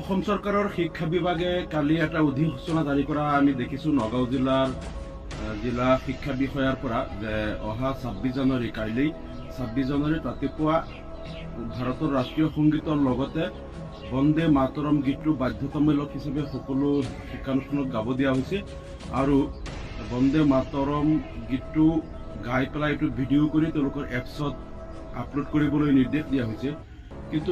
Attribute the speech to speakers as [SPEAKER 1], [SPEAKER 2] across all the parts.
[SPEAKER 1] অসম চৰকাৰৰ শিক্ষা বিভাগে কালি এটা অধিসূচনা জাৰি কৰা আমি দেখিছোঁ নগাঁও জিলাৰ জিলা শিক্ষা বিষয়াৰ পৰা যে অহা 26 জানুৱাৰী কাইলৈ 26 জানুৱাৰীত ৰাতিপুৱা ভাৰতৰ ৰাষ্ট্ৰীয় সংগীতৰ লগতে বন্দে মাতৰম গীতটো বাধ্যতামূলক হিচাপে সকলো শিক্ষানুষ্ঠানত গাব দিয়া হৈছে আৰু বন্দে মাতৰম গীতটো গাই পেলাই এইটো ভিডিঅ' কৰি তেওঁলোকৰ এপছত আপলোড কৰিবলৈ নিৰ্দেশ দিয়া হৈছে। কিন্তু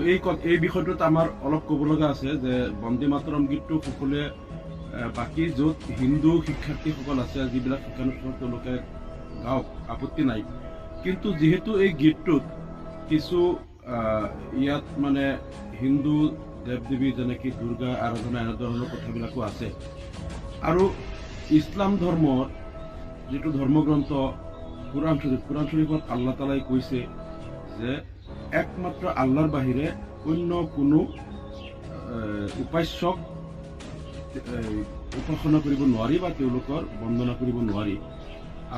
[SPEAKER 1] এই বিষয়টোত আমাৰ অলপ ক'ব লগা আছে যে বন্দে মাতৰম গীতটো সকলোৱে বাকী য'ত হিন্দু শিক্ষাৰ্থীসকল আছে যিবিলাক শিক্ষানুষ্ঠানত তেওঁলোকে গাওক, আপত্তি নাই। কিন্তু যিহেতু এই গীতটোত কিছু ইয়াত মানে হিন্দু দেৱ দেৱী যেনেকৈ দুৰ্গা আৰাধনা এনেধৰণৰ কথাবিলাকো আছে আৰু ইছলাম ধৰ্মৰ যিটো ধৰ্মগ্ৰন্থ কুৰাণ শৰীফত আল্লাহ তালাই কৈছে যে একমাত্ৰ আল্লাহৰ বাহিৰে অন্য কোনো উপাস্যক উপাসনা কৰিব নোৱাৰি বা তেওঁলোকৰ বন্দনা কৰিব নোৱাৰি।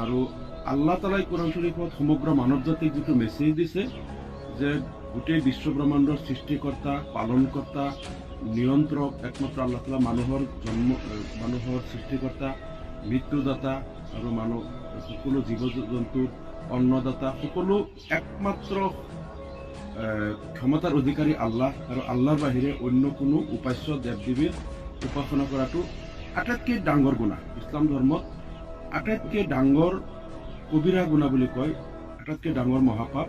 [SPEAKER 1] আৰু আল্লাহ তালাই কুৰাণ শৰীফত সমগ্ৰ মানৱ জাতিক যিটো মেছেজ দিছে যে গোটেই বিশ্ব ব্ৰহ্মাণ্ডৰ সৃষ্টিকৰ্তা, পালনকৰ্তা, নিয়ন্ত্ৰক একমাত্ৰ আল্লাহ তালা, মানুহৰ সৃষ্টিকৰ্তা, মৃত্যুদাতা আৰু সকলো জীৱ জন্তুৰ অন্নদাতা, সকলো একমাত্ৰ ক্ষমতাৰ অধিকাৰী আল্লাহ আৰু আল্লাহৰ বাহিৰে অন্য কোনো উপাস্য দেৱ দেৱীৰ উপাসনা কৰাটো আটাইতকৈ ডাঙৰ গুণা। ইছলাম ধৰ্মত আটাইতকৈ ডাঙৰ কবিৰা গুণা বুলি কয়, আটাইতকৈ ডাঙৰ মহাপাপ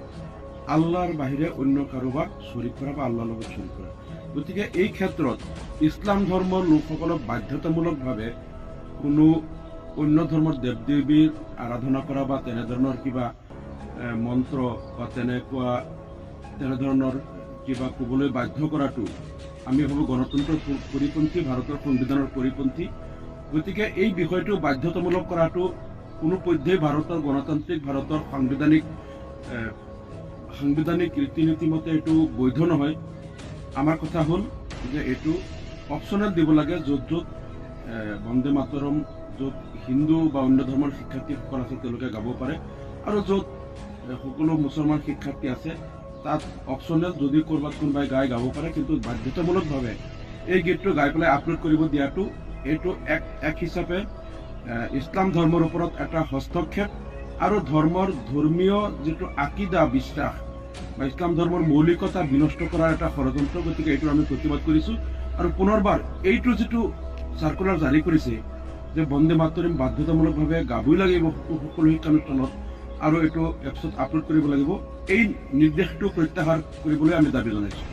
[SPEAKER 1] আল্লাহৰ বাহিৰে অন্য কাৰোবাক শৰীক কৰা বা আল্লাহৰ লগত শৰীক কৰা। গতিকে এই ক্ষেত্ৰত ইছলাম ধৰ্মৰ লোকসকলক বাধ্যতামূলকভাৱে কোনো অন্য ধৰ্মৰ দেৱ দেৱীৰ আৰাধনা কৰা বা তেনেধৰণৰ কিবা মন্ত্ৰ বা তেনেধৰণৰ কিবা ক'বলৈ বাধ্য কৰাটো আমি ভাবোঁ গণতন্ত্ৰৰ পৰিপন্থী, ভাৰতৰ সংবিধানৰ পৰিপন্থী। গতিকে এই বিষয়টো বাধ্যতামূলক কৰাটো কোনোপধ্যেই ভাৰতৰ গণতান্ত্ৰিক, ভাৰতৰ সাংবিধানিক ৰীতি নীতি মতে এইটো বৈধ নহয়। আমাৰ কথা হ'ল যে এইটো অপশ্যনেল দিব লাগে, য'ত বন্দে মাতৰম য'ত হিন্দু বা অন্য ধৰ্মৰ শিক্ষাৰ্থীসকল আছে তেওঁলোকে গাব পাৰে আৰু য'ত সকলো মুছলমান শিক্ষাৰ্থী আছে তাত অপশ্যনেল, যদি ক'ৰবাত কোনোবাই গাব পাৰে, কিন্তু বাধ্যতামূলকভাৱে এই গীতটো গাই পেলাই আপলোড কৰিব দিয়াটো এইটো এক হিচাপে ইছলাম ধৰ্মৰ ওপৰত এটা হস্তক্ষেপ আৰু ধৰ্মীয় যিটো আকিদা, বিশ্বাস বা ইছলাম ধৰ্মৰ মৌলিকতা বিনষ্ট কৰাৰ এটা ষড়যন্ত্ৰ। গতিকে এইটো আমি প্ৰতিবাদ কৰিছোঁ আৰু পুনৰবাৰ এইটো যিটো চাৰ্কুলাৰ জাৰি কৰিছে যে বন্দে মাতৰম বাধ্যতামূলকভাৱে গাবই লাগিব সকলো শিক্ষানুষ্ঠানত আৰু এইটো এপছত আপলোড কৰিব লাগিব, এই নিৰ্দেশটো প্ৰত্যাহাৰ কৰিবলৈ আমি দাবী জনাইছোঁ।